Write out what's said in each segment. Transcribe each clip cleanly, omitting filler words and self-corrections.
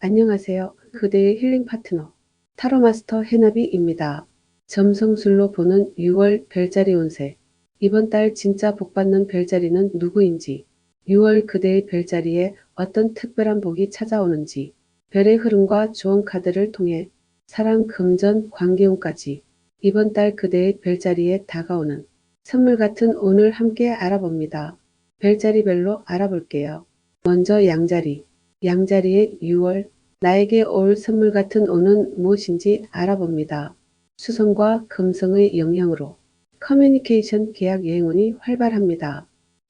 안녕하세요. 그대의 힐링 파트너 타로마스터 해나비입니다. 점성술로 보는 6월 별자리 운세. 이번 달 진짜 복받는 별자리는 누구인지, 6월 그대의 별자리에 어떤 특별한 복이 찾아오는지, 별의 흐름과 좋은 카드를 통해 사랑, 금전, 관계운까지 이번 달 그대의 별자리에 다가오는 선물 같은 운을 함께 알아봅니다. 별자리별로 알아볼게요. 먼저 양자리. 양자리의 6월 나에게 올 선물 같은 운은 무엇인지 알아봅니다. 수성과 금성의 영향으로 커뮤니케이션 계약 여행운이 활발합니다.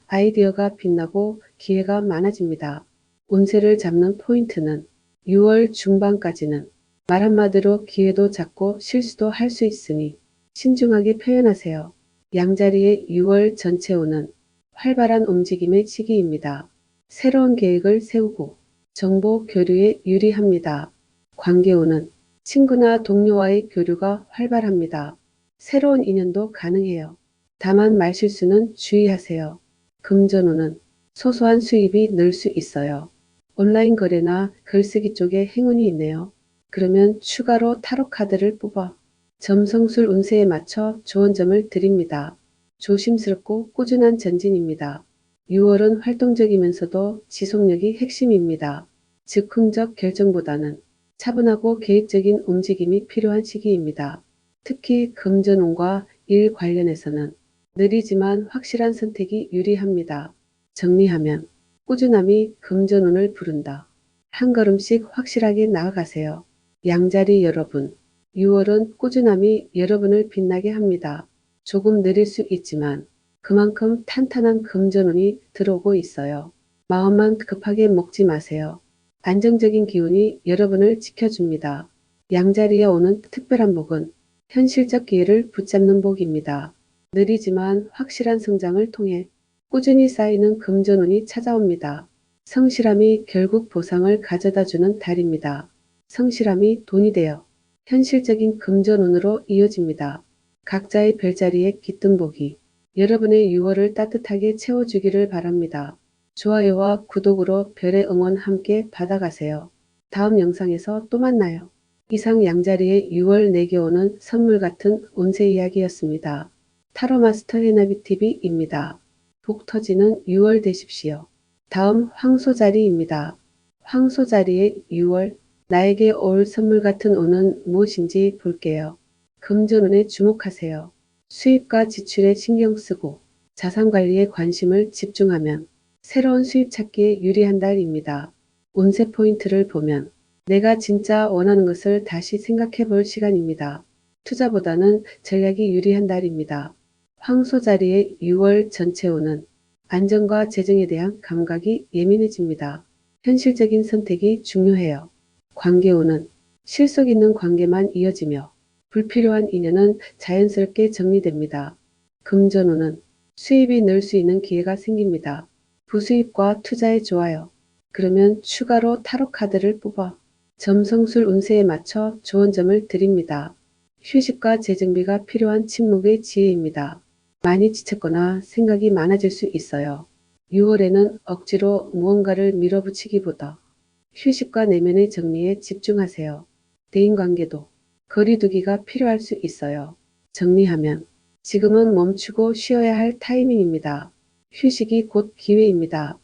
아이디어가 빛나고 기회가 많아집니다. 운세를 잡는 포인트는 6월 중반까지는 말 한마디로 기회도 잡고 실수도 할 수 있으니 신중하게 표현하세요. 양자리의 6월 전체 운은 활발한 움직임의 시기입니다. 새로운 계획을 세우고 정보 교류에 유리합니다. 관계운은 친구나 동료와의 교류가 활발합니다. 새로운 인연도 가능해요. 다만 말실수는 주의하세요. 금전운은 소소한 수입이 늘 수 있어요. 온라인 거래나 글쓰기 쪽에 행운이 있네요. 그러면 추가로 타로 카드를 뽑아 점성술 운세에 맞춰 좋은 점을 드립니다. 조심스럽고 꾸준한 전진입니다. 6월은 활동적이면서도 지속력이 핵심입니다. 즉흥적 결정보다는 차분하고 계획적인 움직임이 필요한 시기입니다. 특히 금전운과 일 관련해서는 느리지만 확실한 선택이 유리합니다. 정리하면 꾸준함이 금전운을 부른다. 한 걸음씩 확실하게 나아가세요. 양자리 여러분, 6월은 꾸준함이 여러분을 빛나게 합니다. 조금 느릴 수 있지만 그만큼 탄탄한 금전운이 들어오고 있어요. 마음만 급하게 먹지 마세요. 안정적인 기운이 여러분을 지켜줍니다. 양자리에 오는 특별한 복은 현실적 기회를 붙잡는 복입니다. 느리지만 확실한 성장을 통해 꾸준히 쌓이는 금전운이 찾아옵니다. 성실함이 결국 보상을 가져다주는 달입니다. 성실함이 돈이 되어 현실적인 금전운으로 이어집니다. 각자의 별자리에 깃든 복이 여러분의 6월을 따뜻하게 채워주기를 바랍니다. 좋아요와 구독으로 별의 응원 함께 받아가세요. 다음 영상에서 또 만나요. 이상 양자리의 6월 내게 오는 선물 같은 운세 이야기였습니다. 타로마스터 해나비TV입니다. 복 터지는 6월 되십시오. 다음 황소자리입니다. 황소자리의 6월 나에게 올 선물 같은 운은 무엇인지 볼게요. 금전운에 주목하세요. 수입과 지출에 신경 쓰고 자산 관리에 관심을 집중하면 새로운 수입 찾기에 유리한 달입니다. 운세 포인트를 보면 내가 진짜 원하는 것을 다시 생각해 볼 시간입니다. 투자보다는 전략이 유리한 달입니다. 황소 자리의 6월 전체 운은 안정과 재정에 대한 감각이 예민해집니다. 현실적인 선택이 중요해요. 관계운은 실속 있는 관계만 이어지며 불필요한 인연은 자연스럽게 정리됩니다. 금전운은 수입이 늘 수 있는 기회가 생깁니다. 부수입과 투자에 좋아요. 그러면 추가로 타로 카드를 뽑아 점성술 운세에 맞춰 좋은 점을 드립니다. 휴식과 재정비가 필요한 침묵의 지혜입니다. 많이 지쳤거나 생각이 많아질 수 있어요. 6월에는 억지로 무언가를 밀어붙이기보다 휴식과 내면의 정리에 집중하세요. 대인관계도 거리두기가 필요할 수 있어요. 정리하면 지금은 멈추고 쉬어야 할 타이밍입니다. 휴식이 곧 기회입니다.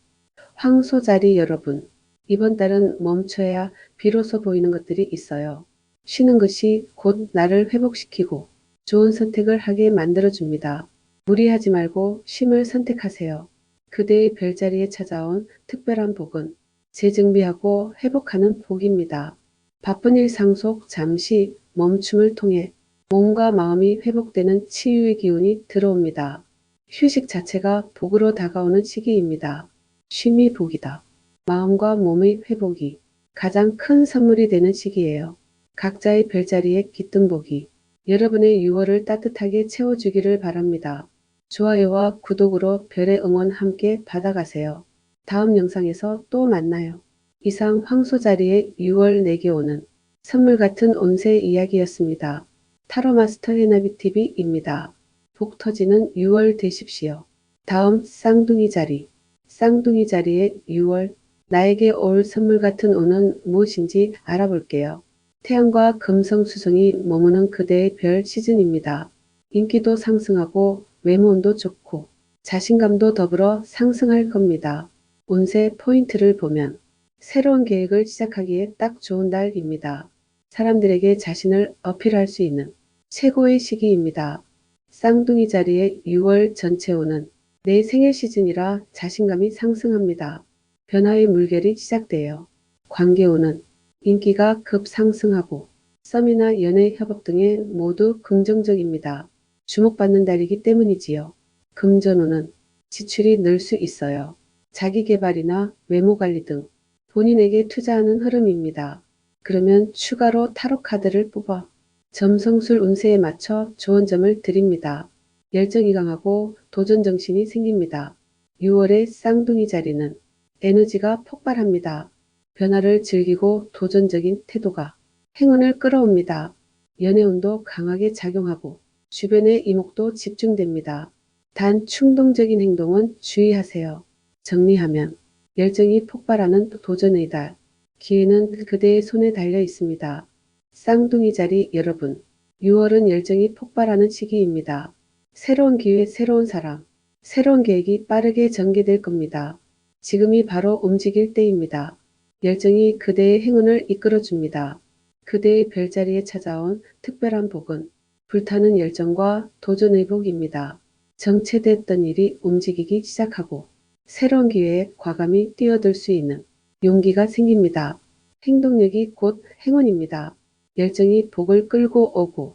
황소자리 여러분, 이번 달은 멈춰야 비로소 보이는 것들이 있어요. 쉬는 것이 곧 나를 회복시키고 좋은 선택을 하게 만들어줍니다. 무리하지 말고 쉼을 선택하세요. 그대의 별자리에 찾아온 특별한 복은 재정비하고 회복하는 복입니다. 바쁜 일상 속 잠시 멈춤을 통해 몸과 마음이 회복되는 치유의 기운이 들어옵니다. 휴식 자체가 복으로 다가오는 시기입니다. 쉼이 복이다. 마음과 몸의 회복이 가장 큰 선물이 되는 시기예요. 각자의 별자리에 깃든 복이 여러분의 6월을 따뜻하게 채워주기를 바랍니다. 좋아요와 구독으로 별의 응원 함께 받아가세요. 다음 영상에서 또 만나요. 이상 황소자리의 6월 내게 오는 선물 같은 운세 이야기였습니다. 타로마스터 해나비TV입니다. 복 터지는 6월 되십시오. 다음 쌍둥이 자리. 쌍둥이 자리의 6월 나에게 올 선물 같은 운은 무엇인지 알아볼게요. 태양과 금성 수성이 머무는 그대의 별 시즌입니다. 인기도 상승하고 외모운도 좋고 자신감도 더불어 상승할 겁니다. 운세 포인트를 보면 새로운 계획을 시작하기에 딱 좋은 달입니다. 사람들에게 자신을 어필할 수 있는 최고의 시기입니다. 쌍둥이 자리의 6월 전체 운은 내 생일 시즌이라 자신감이 상승합니다. 변화의 물결이 시작돼요. 관계운은 인기가 급상승하고 썸이나 연애 협업 등에 모두 긍정적입니다. 주목받는 달이기 때문이지요. 금전운은 지출이 늘 수 있어요. 자기계발이나 외모관리 등 본인에게 투자하는 흐름입니다. 그러면 추가로 타로 카드를 뽑아 점성술 운세에 맞춰 좋은 점을 드립니다. 열정이 강하고 도전정신이 생깁니다. 6월의 쌍둥이 자리는 에너지가 폭발합니다. 변화를 즐기고 도전적인 태도가 행운을 끌어옵니다. 연애운도 강하게 작용하고 주변의 이목도 집중됩니다. 단 충동적인 행동은 주의하세요. 정리하면 열정이 폭발하는 도전의 달. 기회는 그대의 손에 달려 있습니다. 쌍둥이 자리 여러분, 6월은 열정이 폭발하는 시기입니다. 새로운 기회, 새로운 사람, 새로운 계획이 빠르게 전개될 겁니다. 지금이 바로 움직일 때입니다. 열정이 그대의 행운을 이끌어줍니다. 그대의 별자리에 찾아온 특별한 복은 불타는 열정과 도전의 복입니다. 정체됐던 일이 움직이기 시작하고 새로운 기회에 과감히 뛰어들 수 있는 용기가 생깁니다. 행동력이 곧 행운입니다. 열정이 복을 끌고 오고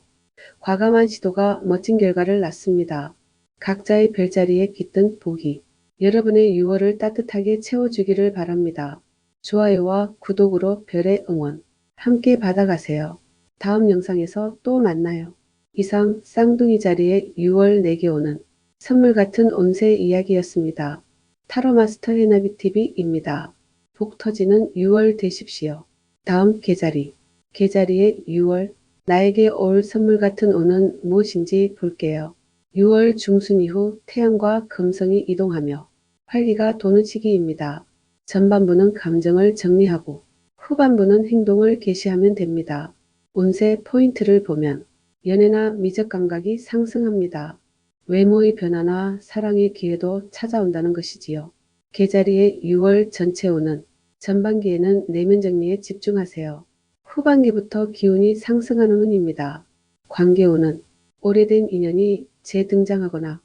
과감한 시도가 멋진 결과를 낳습니다. 각자의 별자리에 깃든 복이 여러분의 6월을 따뜻하게 채워주기를 바랍니다. 좋아요와 구독으로 별의 응원 함께 받아가세요. 다음 영상에서 또 만나요. 이상 쌍둥이 자리에 6월 내게 오는 선물 같은 운세 이야기였습니다. 타로마스터 해나비TV입니다. 복 터지는 6월 되십시오. 다음 계자리의 6월 나에게 올 선물 같은 운은 무엇인지 볼게요. 6월 중순 이후 태양과 금성이 이동하며 활기가 도는 시기입니다. 전반부는 감정을 정리하고 후반부는 행동을 개시하면 됩니다. 운세 포인트를 보면 연애나 미적 감각이 상승합니다. 외모의 변화나 사랑의 기회도 찾아온다는 것이지요. 계자리의 6월 전체 운은 전반기에는 내면 정리에 집중하세요. 후반기부터 기운이 상승하는 운입니다. 관계운은 오래된 인연이 재등장하거나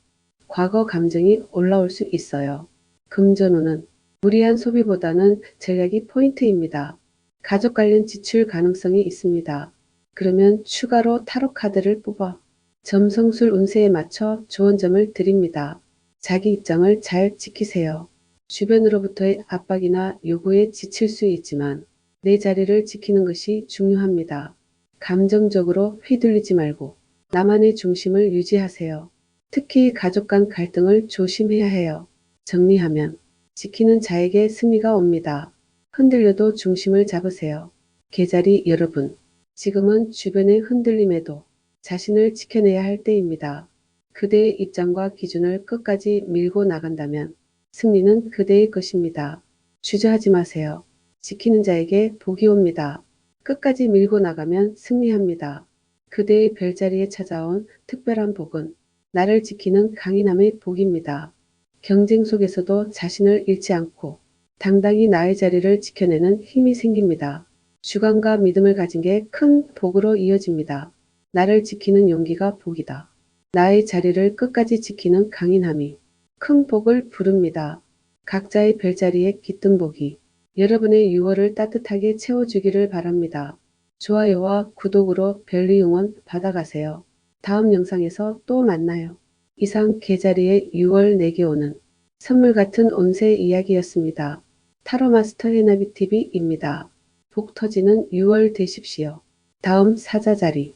과거 감정이 올라올 수 있어요. 금전운은 무리한 소비보다는 전략이 포인트입니다. 가족 관련 지출 가능성이 있습니다. 그러면 추가로 타로 카드를 뽑아 점성술 운세에 맞춰 좋은 점을 드립니다. 자기 입장을 잘 지키세요. 주변으로부터의 압박이나 요구에 지칠 수 있지만 내 자리를 지키는 것이 중요합니다. 감정적으로 휘둘리지 말고 나만의 중심을 유지하세요. 특히 가족 간 갈등을 조심해야 해요. 정리하면 지키는 자에게 승리가 옵니다. 흔들려도 중심을 잡으세요. 계자리 여러분, 지금은 주변의 흔들림에도 자신을 지켜내야 할 때입니다. 그대의 입장과 기준을 끝까지 밀고 나간다면 승리는 그대의 것입니다. 주저하지 마세요. 지키는 자에게 복이 옵니다. 끝까지 밀고 나가면 승리합니다. 그대의 별자리에 찾아온 특별한 복은 나를 지키는 강인함의 복입니다. 경쟁 속에서도 자신을 잃지 않고 당당히 나의 자리를 지켜내는 힘이 생깁니다. 주관과 믿음을 가진 게 큰 복으로 이어집니다. 나를 지키는 용기가 복이다. 나의 자리를 끝까지 지키는 강인함이 큰 복을 부릅니다. 각자의 별자리에 깃든 복이 여러분의 6월을 따뜻하게 채워주기를 바랍니다. 좋아요와 구독으로 별리 응원 받아가세요. 다음 영상에서 또 만나요. 이상 계자리의 6월 내게 오는 선물 같은 운세 이야기였습니다. 타로마스터 해나비TV입니다. 복 터지는 6월 되십시오. 다음 사자자리의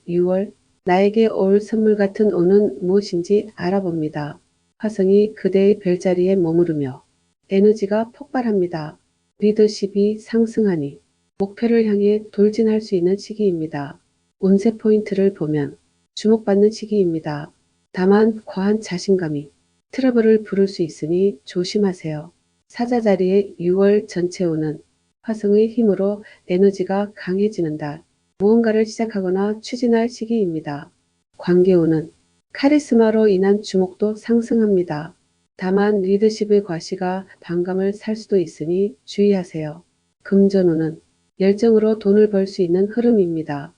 6월 나에게 올 선물 같은 운은 무엇인지 알아봅니다. 화성이 그대의 별자리에 머무르며 에너지가 폭발합니다. 리더십이 상승하니 목표를 향해 돌진할 수 있는 시기입니다. 운세 포인트를 보면 주목받는 시기입니다. 다만 과한 자신감이 트러블을 부를 수 있으니 조심하세요. 사자 자리의 6월 전체 운은 화성의 힘으로 에너지가 강해지는 달, 무언가를 시작하거나 추진할 시기입니다. 관계운은 카리스마로 인한 주목도 상승합니다. 다만 리더십의 과시가 반감을 살 수도 있으니 주의하세요. 금전운은 열정으로 돈을 벌 수 있는 흐름입니다.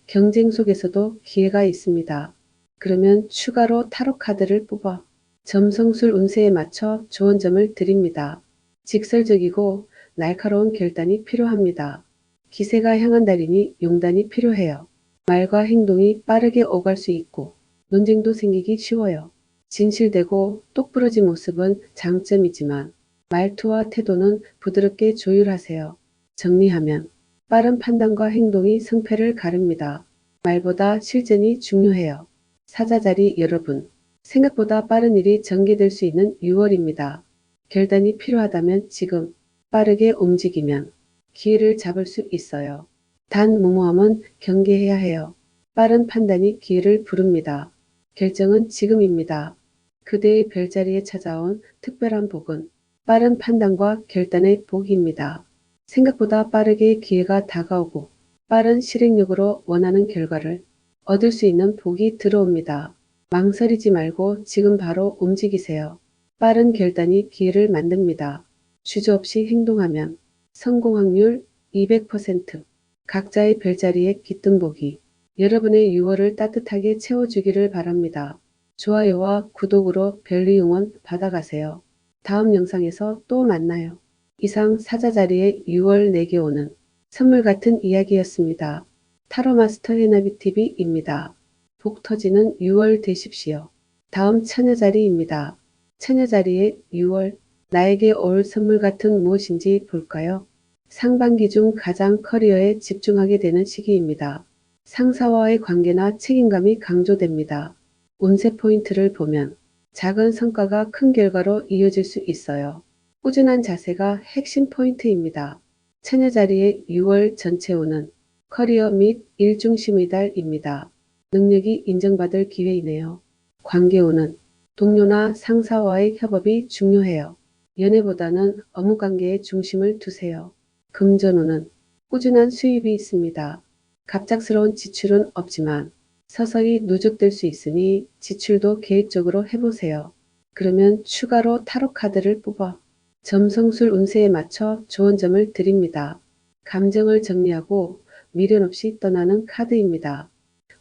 경쟁 속에서도 기회가 있습니다. 그러면 추가로 타로 카드를 뽑아 점성술 운세에 맞춰 좋은 점을 드립니다. 직설적이고 날카로운 결단이 필요합니다. 기세가 향한 달이니 용단이 필요해요. 말과 행동이 빠르게 오갈 수 있고 논쟁도 생기기 쉬워요. 진실되고 똑부러진 모습은 장점이지만 말투와 태도는 부드럽게 조율하세요. 정리하면 빠른 판단과 행동이 승패를 가릅니다. 말보다 실전이 중요해요. 사자자리 여러분, 생각보다 빠른 일이 전개될 수 있는 6월입니다. 결단이 필요하다면 지금 빠르게 움직이면 기회를 잡을 수 있어요. 단 무모함은 경계해야 해요. 빠른 판단이 기회를 부릅니다. 결정은 지금입니다. 그대의 별자리에 찾아온 특별한 복은 빠른 판단과 결단의 복입니다. 생각보다 빠르게 기회가 다가오고 빠른 실행력으로 원하는 결과를 얻을 수 있는 복이 들어옵니다. 망설이지 말고 지금 바로 움직이세요. 빠른 결단이 기회를 만듭니다. 주저없이 행동하면 성공 확률 200%. 각자의 별자리에 깃든 복이 여러분의 6월을 따뜻하게 채워주기를 바랍니다. 좋아요와 구독으로 별리 응원 받아가세요. 다음 영상에서 또 만나요. 이상 사자자리의 6월 내게 오는 선물 같은 이야기였습니다. 타로마스터 해나비TV입니다. 복 터지는 6월 되십시오. 다음 처녀자리입니다. 처녀자리의 6월 나에게 올 선물 같은 무엇인지 볼까요? 상반기 중 가장 커리어에 집중하게 되는 시기입니다. 상사와의 관계나 책임감이 강조됩니다. 운세 포인트를 보면 작은 성과가 큰 결과로 이어질 수 있어요. 꾸준한 자세가 핵심 포인트입니다. 처녀 자리의 6월 전체 운은 커리어 및 일 중심의 달입니다. 능력이 인정받을 기회이네요. 관계 운은 동료나 상사와의 협업이 중요해요. 연애보다는 업무 관계에 중심을 두세요. 금전 운은 꾸준한 수입이 있습니다. 갑작스러운 지출은 없지만 서서히 누적될 수 있으니 지출도 계획적으로 해보세요. 그러면 추가로 타로 카드를 뽑아 점성술 운세에 맞춰 좋은 점을 드립니다. 감정을 정리하고 미련 없이 떠나는 카드입니다.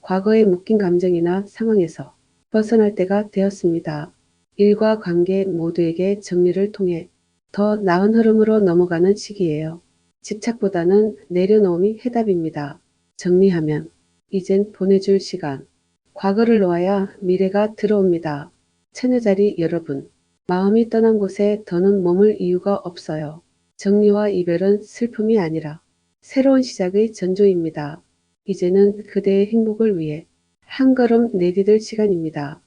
과거에 묶인 감정이나 상황에서 벗어날 때가 되었습니다. 일과 관계 모두에게 정리를 통해 더 나은 흐름으로 넘어가는 시기예요. 집착보다는 내려놓음이 해답입니다. 정리하면 이젠 보내줄 시간. 과거를 놓아야 미래가 들어옵니다. 처녀자리 여러분, 마음이 떠난 곳에 더는 머물 이유가 없어요. 정리와 이별은 슬픔이 아니라 새로운 시작의 전조입니다. 이제는 그대의 행복을 위해 한 걸음 내디딜 시간입니다.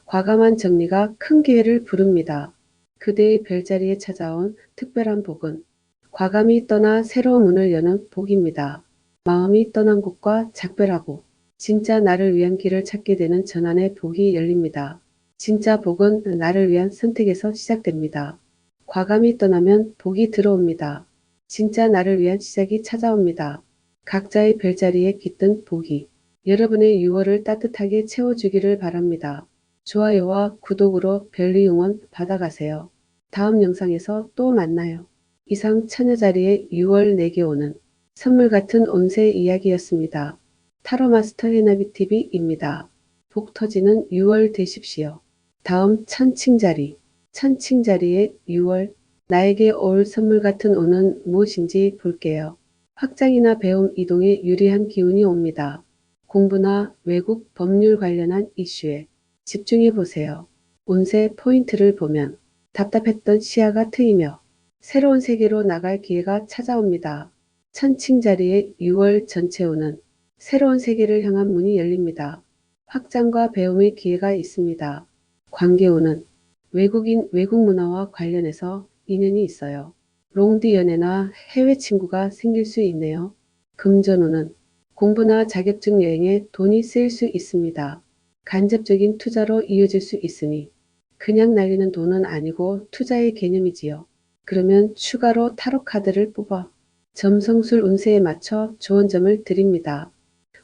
과감한 정리가 큰 기회를 부릅니다. 그대의 별자리에 찾아온 특별한 복은 과감히 떠나 새로운 문을 여는 복입니다. 마음이 떠난 곳과 작별하고 진짜 나를 위한 길을 찾게 되는 전환의 복이 열립니다. 진짜 복은 나를 위한 선택에서 시작됩니다. 과감히 떠나면 복이 들어옵니다. 진짜 나를 위한 시작이 찾아옵니다. 각자의 별자리에 깃든 복이 여러분의 6월을 따뜻하게 채워주기를 바랍니다. 좋아요와 구독으로 별리 응원 받아가세요. 다음 영상에서 또 만나요. 이상 처녀자리의 6월 내게 오는 선물 같은 운세 이야기였습니다. 타로마스터 해나비TV입니다. 복 터지는 6월 되십시오. 다음 천칭자리. 천칭자리의 6월 나에게 올 선물 같은 운은 무엇인지 볼게요. 확장이나 배움 이동에 유리한 기운이 옵니다. 공부나 외국 법률 관련한 이슈에 집중해 보세요. 운세 포인트를 보면 답답했던 시야가 트이며 새로운 세계로 나갈 기회가 찾아옵니다. 천칭자리의 6월 전체 운은 새로운 세계를 향한 문이 열립니다. 확장과 배움의 기회가 있습니다. 관계운은 외국인 외국 문화와 관련해서 인연이 있어요. 롱디 연애나 해외 친구가 생길 수 있네요. 금전운은 공부나 자격증 여행에 돈이 쓰일 수 있습니다. 간접적인 투자로 이어질 수 있으니 그냥 날리는 돈은 아니고 투자의 개념이지요. 그러면 추가로 타로 카드를 뽑아 점성술 운세에 맞춰 조언점을 드립니다.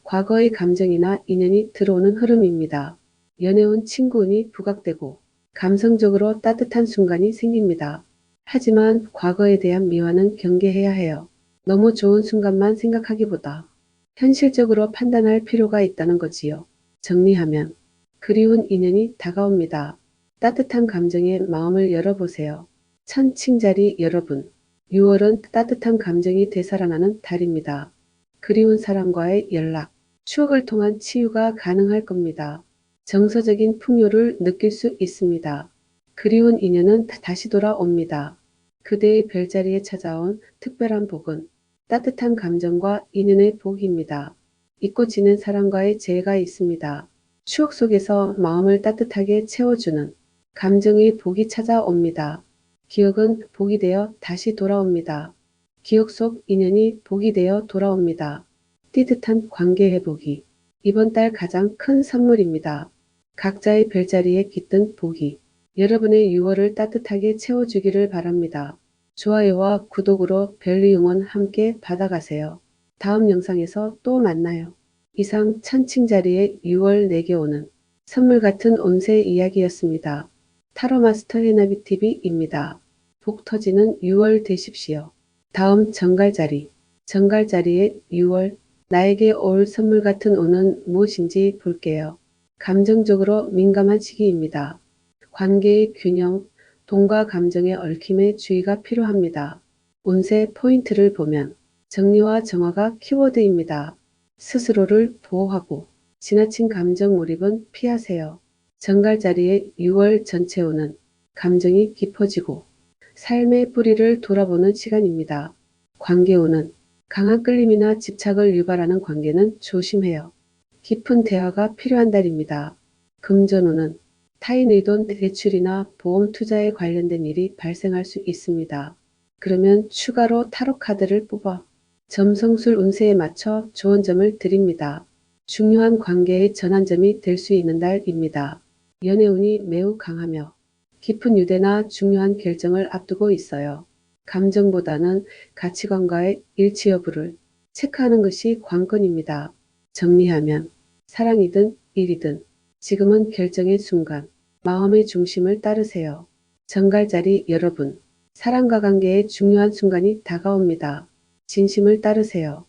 과거의 감정이나 인연이 들어오는 흐름입니다. 연애운 친구운이 부각되고 감성적으로 따뜻한 순간이 생깁니다. 하지만 과거에 대한 미화는 경계해야 해요. 너무 좋은 순간만 생각하기보다 현실적으로 판단할 필요가 있다는 거지요. 정리하면 그리운 인연이 다가옵니다. 따뜻한 감정에 마음을 열어보세요. 천칭자리 여러분, 6월은 따뜻한 감정이 되살아나는 달입니다. 그리운 사람과의 연락, 추억을 통한 치유가 가능할 겁니다. 정서적인 풍요를 느낄 수 있습니다. 그리운 인연은 다시 돌아옵니다. 그대의 별자리에 찾아온 특별한 복은 따뜻한 감정과 인연의 복입니다. 잊고 지낸 사람과의 재회가 있습니다. 추억 속에서 마음을 따뜻하게 채워주는 감정의 복이 찾아옵니다. 기억은 복이 되어 다시 돌아옵니다. 기억 속 인연이 복이 되어 돌아옵니다. 띠듯한 관계 회복이 이번 달 가장 큰 선물입니다. 각자의 별자리에 깃든 복이 여러분의 6월을 따뜻하게 채워주기를 바랍니다. 좋아요와 구독으로 별리 응원 함께 받아가세요. 다음 영상에서 또 만나요. 이상 천칭자리의 6월 내게 오는 선물 같은 운세 이야기였습니다. 타로마스터 해나비TV입니다. 복 터지는 6월 되십시오. 다음 정갈자리. 정갈자리의 6월 나에게 올 선물 같은 운은 무엇인지 볼게요. 감정적으로 민감한 시기입니다. 관계의 균형, 돈과 감정의 얽힘에 주의가 필요합니다. 운세 포인트를 보면 정리와 정화가 키워드입니다. 스스로를 보호하고 지나친 감정 몰입은 피하세요. 정갈자리의 6월 전체 운은 감정이 깊어지고 삶의 뿌리를 돌아보는 시간입니다. 관계운은 강한 끌림이나 집착을 유발하는 관계는 조심해요. 깊은 대화가 필요한 달입니다. 금전운은 타인의 돈 대출이나 보험 투자에 관련된 일이 발생할 수 있습니다. 그러면 추가로 타로 카드를 뽑아 점성술 운세에 맞춰 조언점을 드립니다. 중요한 관계의 전환점이 될 수 있는 달입니다. 연애운이 매우 강하며 깊은 유대나 중요한 결정을 앞두고 있어요. 감정보다는 가치관과의 일치 여부를 체크하는 것이 관건입니다. 정리하면 사랑이든 일이든 지금은 결정의 순간, 마음의 중심을 따르세요. 정갈자리 여러분, 사랑과 관계의 중요한 순간이 다가옵니다. 진심을 따르세요.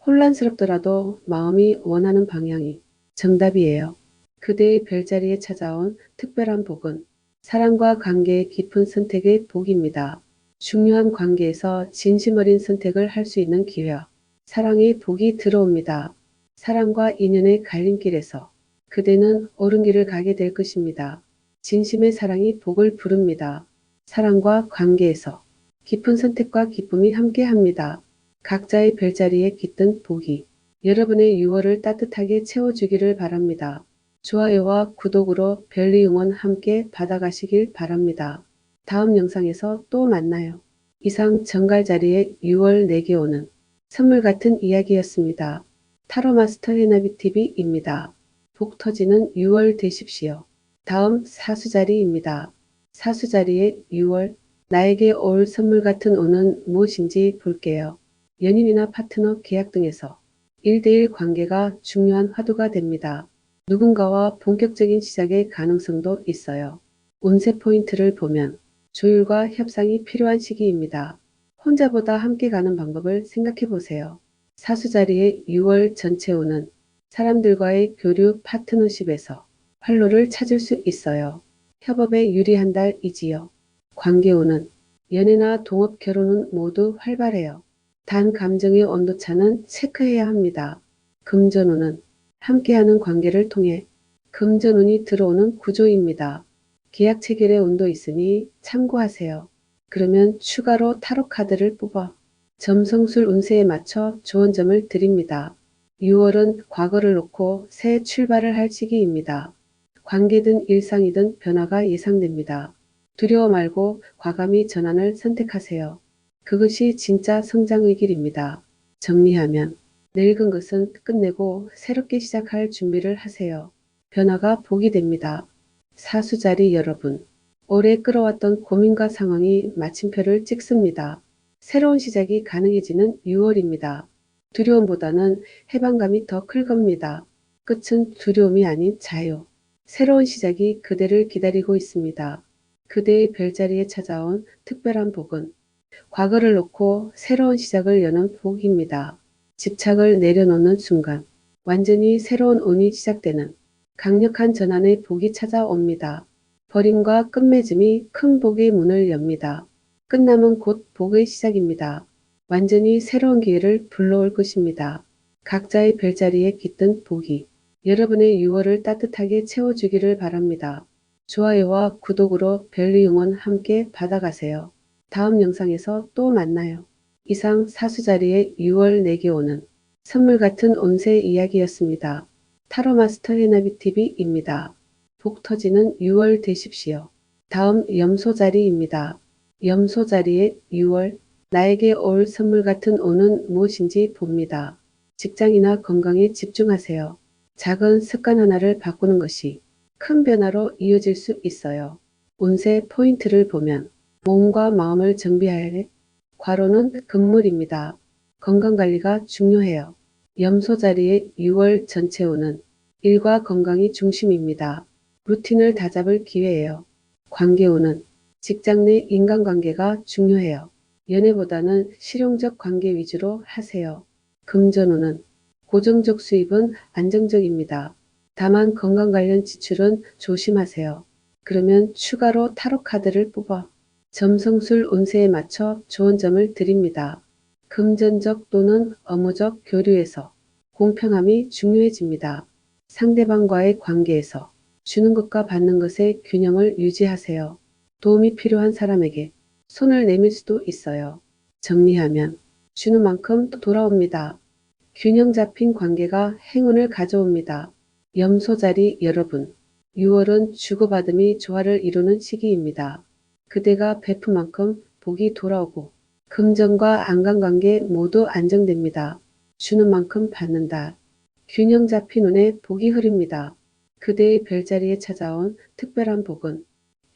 혼란스럽더라도 마음이 원하는 방향이 정답이에요. 그대의 별자리에 찾아온 특별한 복은 사랑과 관계의 깊은 선택의 복입니다. 중요한 관계에서 진심 어린 선택을 할 수 있는 기회와 사랑의 복이 들어옵니다. 사랑과 인연의 갈림길에서 그대는 옳은 길을 가게 될 것입니다. 진심의 사랑이 복을 부릅니다. 사랑과 관계에서 깊은 선택과 기쁨이 함께합니다. 각자의 별자리에 깃든 복이 여러분의 6월을 따뜻하게 채워주기를 바랍니다. 좋아요와 구독으로 별리 응원 함께 받아가시길 바랍니다. 다음 영상에서 또 만나요. 이상 정갈자리의 6월 내게 오는 선물 같은 이야기였습니다. 타로마스터 해나비TV입니다. 복 터지는 6월 되십시오. 다음 사수자리입니다. 사수자리의 6월 나에게 올 선물 같은 운은 무엇인지 볼게요. 연인이나 파트너 계약 등에서 1대1 관계가 중요한 화두가 됩니다. 누군가와 본격적인 시작의 가능성도 있어요. 운세 포인트를 보면 조율과 협상이 필요한 시기입니다. 혼자보다 함께 가는 방법을 생각해 보세요. 사수자리의 6월 전체 운은 사람들과의 교류 파트너십에서 활로를 찾을 수 있어요. 협업에 유리한 달이지요. 관계운은 연애나 동업 결혼은 모두 활발해요. 단 감정의 온도차는 체크해야 합니다. 금전운은 함께하는 관계를 통해 금전운이 들어오는 구조입니다. 계약 체결의 운도 있으니 참고하세요. 그러면 추가로 타로 카드를 뽑아 점성술 운세에 맞춰 조언점을 드립니다. 6월은 과거를 놓고 새 출발을 할 시기입니다. 관계든 일상이든 변화가 예상됩니다. 두려워 말고 과감히 전환을 선택하세요. 그것이 진짜 성장의 길입니다. 정리하면 늙은 것은 끝내고 새롭게 시작할 준비를 하세요. 변화가 복이 됩니다. 사수자리 여러분, 오래 끌어왔던 고민과 상황이 마침표를 찍습니다. 새로운 시작이 가능해지는 6월입니다. 두려움보다는 해방감이 더 클 겁니다. 끝은 두려움이 아닌 자유. 새로운 시작이 그대를 기다리고 있습니다. 그대의 별자리에 찾아온 특별한 복은 과거를 놓고 새로운 시작을 여는 복입니다. 집착을 내려놓는 순간 완전히 새로운 운이 시작되는 강력한 전환의 복이 찾아옵니다. 버림과 끝맺음이 큰 복의 문을 엽니다. 끝남은 곧 복의 시작입니다. 완전히 새로운 기회를 불러올 것입니다. 각자의 별자리에 깃든 복이 여러분의 6월을 따뜻하게 채워주기를 바랍니다. 좋아요와 구독으로 별리 응원 함께 받아가세요. 다음 영상에서 또 만나요. 이상 사수자리의 6월 내게 오는 선물 같은 운세 이야기였습니다. 타로마스터 해나비TV입니다. 복 터지는 6월 되십시오. 다음 염소자리입니다. 염소자리의 6월 나에게 올 선물 같은 운은 무엇인지 봅니다. 직장이나 건강에 집중하세요. 작은 습관 하나를 바꾸는 것이 큰 변화로 이어질 수 있어요. 운세 포인트를 보면 몸과 마음을 정비해야 해. 과로는 금물입니다. 건강관리가 중요해요. 염소자리의 6월 전체 운은 일과 건강이 중심입니다. 루틴을 다잡을 기회예요. 관계운은 직장 내 인간관계가 중요해요. 연애보다는 실용적 관계 위주로 하세요. 금전운은 고정적 수입은 안정적입니다. 다만 건강 관련 지출은 조심하세요. 그러면 추가로 타로 카드를 뽑아 점성술 운세에 맞춰 좋은 점을 드립니다. 금전적 또는 업무적 교류에서 공평함이 중요해집니다. 상대방과의 관계에서 주는 것과 받는 것의 균형을 유지하세요. 도움이 필요한 사람에게 손을 내밀 수도 있어요. 정리하면 주는 만큼 돌아옵니다. 균형 잡힌 관계가 행운을 가져옵니다. 염소자리 여러분, 6월은 주고받음이 조화를 이루는 시기입니다. 그대가 베푼 만큼 복이 돌아오고 금전과 안간관계 모두 안정됩니다. 주는 만큼 받는다. 균형 잡힌 운에 복이 흐릅니다. 그대의 별자리에 찾아온 특별한 복은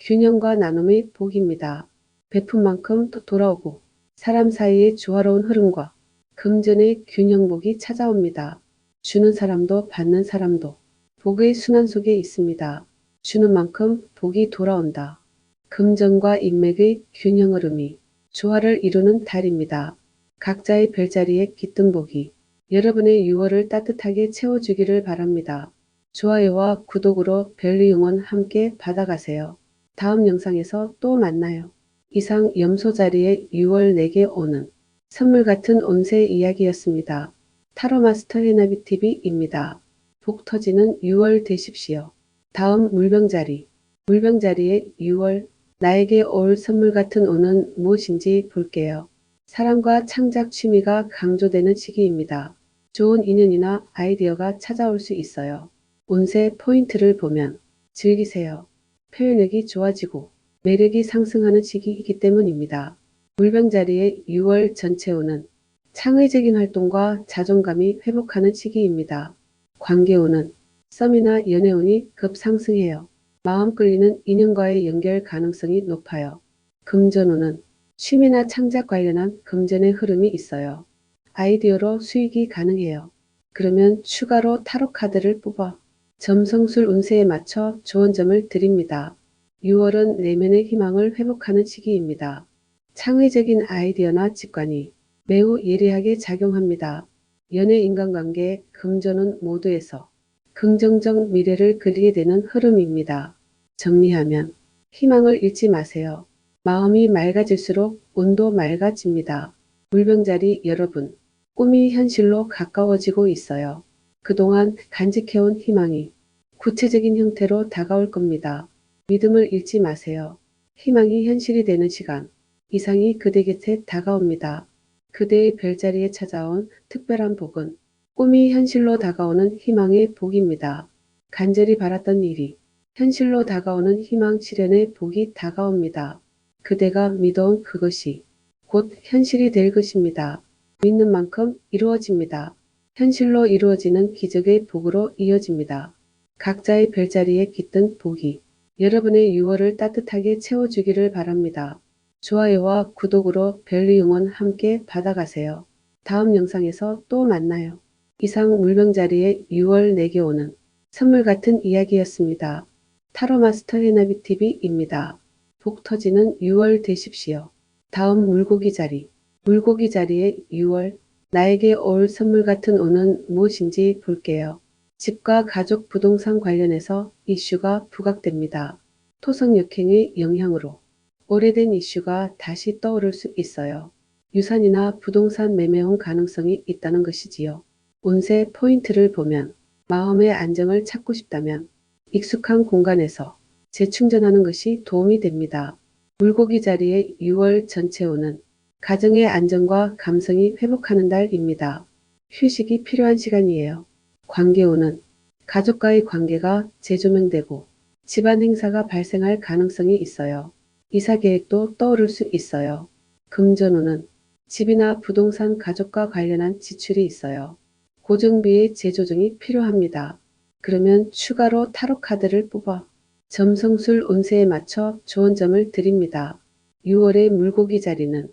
균형과 나눔의 복입니다. 베푼 만큼 또 돌아오고 사람 사이의 조화로운 흐름과 금전의 균형복이 찾아옵니다. 주는 사람도 받는 사람도 복의 순환 속에 있습니다. 주는 만큼 복이 돌아온다. 금전과 인맥의 균형 흐름이 조화를 이루는 달입니다. 각자의 별자리에 깃든 복이 여러분의 6월을 따뜻하게 채워주기를 바랍니다. 좋아요와 구독으로 별리 응원 함께 받아가세요. 다음 영상에서 또 만나요. 이상 염소자리의 6월 내게 오는 선물 같은 운세 이야기였습니다. 타로마스터 해나비TV입니다. 복 터지는 6월 되십시오. 다음 물병자리. 물병자리의 6월 나에게 올 선물 같은 운은 무엇인지 볼게요. 사랑과 창작 취미가 강조되는 시기입니다. 좋은 인연이나 아이디어가 찾아올 수 있어요. 운세 포인트를 보면 즐기세요. 표현력이 좋아지고 매력이 상승하는 시기이기 때문입니다. 물병자리의 6월 전체 운은 창의적인 활동과 자존감이 회복하는 시기입니다. 관계운은 썸이나 연애운이 급상승해요. 마음 끌리는 인연과의 연결 가능성이 높아요. 금전운은 취미나 창작 관련한 금전의 흐름이 있어요. 아이디어로 수익이 가능해요. 그러면 추가로 타로 카드를 뽑아 점성술 운세에 맞춰 좋은 점을 드립니다. 6월은 내면의 희망을 회복하는 시기입니다. 창의적인 아이디어나 직관이 매우 예리하게 작용합니다. 연애 인간관계, 금전운 모두에서 긍정적 미래를 그리게 되는 흐름입니다. 정리하면 희망을 잃지 마세요. 마음이 맑아질수록 운도 맑아집니다. 물병자리 여러분, 꿈이 현실로 가까워지고 있어요. 그동안 간직해온 희망이 구체적인 형태로 다가올 겁니다. 믿음을 잃지 마세요. 희망이 현실이 되는 시간, 이상이 그대 곁에 다가옵니다. 그대의 별자리에 찾아온 특별한 복은 꿈이 현실로 다가오는 희망의 복입니다. 간절히 바랐던 일이 현실로 다가오는 희망 실현의 복이 다가옵니다. 그대가 믿어온 그것이 곧 현실이 될 것입니다. 믿는 만큼 이루어집니다. 현실로 이루어지는 기적의 복으로 이어집니다. 각자의 별자리에 깃든 복이 여러분의 6월을 따뜻하게 채워주기를 바랍니다. 좋아요와 구독으로 별리 응원 함께 받아가세요. 다음 영상에서 또 만나요. 이상 물병자리의 6월 내게 오는 선물 같은 이야기였습니다. 타로마스터 해나비TV입니다. 복 터지는 6월 되십시오. 다음 물고기 자리. 물고기 자리의 6월. 나에게 올 선물 같은 운은 무엇인지 볼게요. 집과 가족 부동산 관련해서 이슈가 부각됩니다. 토성 역행의 영향으로 오래된 이슈가 다시 떠오를 수 있어요. 유산이나 부동산 매매혼 가능성이 있다는 것이지요. 운세 포인트를 보면 마음의 안정을 찾고 싶다면 익숙한 공간에서 재충전하는 것이 도움이 됩니다. 물고기 자리의 6월 전체 운은 가정의 안정과 감성이 회복하는 달입니다. 휴식이 필요한 시간이에요. 관계운은 가족과의 관계가 재조명되고 집안 행사가 발생할 가능성이 있어요. 이사 계획도 떠오를 수 있어요. 금전운은 집이나 부동산 가족과 관련한 지출이 있어요. 고정비의 재조정이 필요합니다. 그러면 추가로 타로 카드를 뽑아 점성술 운세에 맞춰 좋은 점을 드립니다. 6월의 물고기 자리는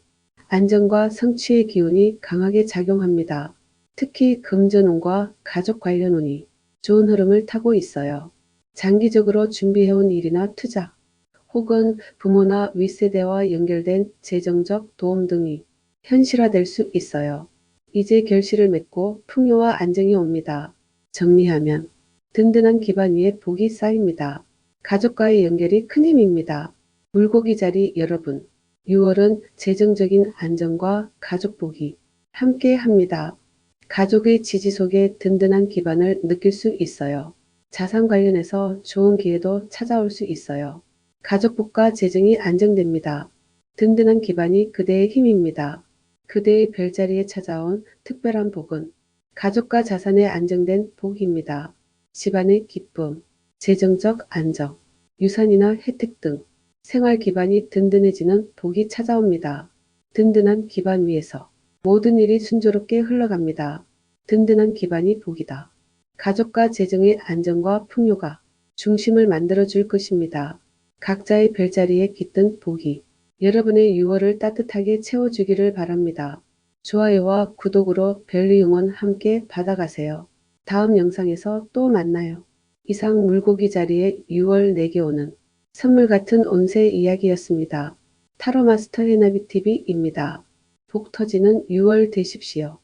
안정과 성취의 기운이 강하게 작용합니다. 특히 금전운과 가족 관련 운이 좋은 흐름을 타고 있어요. 장기적으로 준비해온 일이나 투자, 혹은 부모나 윗세대와 연결된 재정적 도움 등이 현실화될 수 있어요. 이제 결실을 맺고 풍요와 안정이 옵니다. 정리하면 든든한 기반 위에 복이 쌓입니다. 가족과의 연결이 큰 힘입니다. 물고기 자리 여러분, 6월은 재정적인 안정과 가족 복이 함께 합니다. 가족의 지지 속에 든든한 기반을 느낄 수 있어요. 자산 관련해서 좋은 기회도 찾아올 수 있어요. 가족복과 재정이 안정됩니다. 든든한 기반이 그대의 힘입니다. 그대의 별자리에 찾아온 특별한 복은 가족과 자산에 안정된 복입니다. 집안의 기쁨, 재정적 안정, 유산이나 혜택 등 생활 기반이 든든해지는 복이 찾아옵니다. 든든한 기반 위에서 모든 일이 순조롭게 흘러갑니다. 든든한 기반이 복이다. 가족과 재정의 안정과 풍요가 중심을 만들어 줄 것입니다. 각자의 별자리에 깃든 복이 여러분의 6월을 따뜻하게 채워주기를 바랍니다. 좋아요와 구독으로 별리 응원 함께 받아가세요. 다음 영상에서 또 만나요. 이상 물고기 자리에 6월 내게 오는 선물 같은 운세 이야기였습니다. 타로마스터 해나비TV입니다. 복 터지는 6월 되십시오.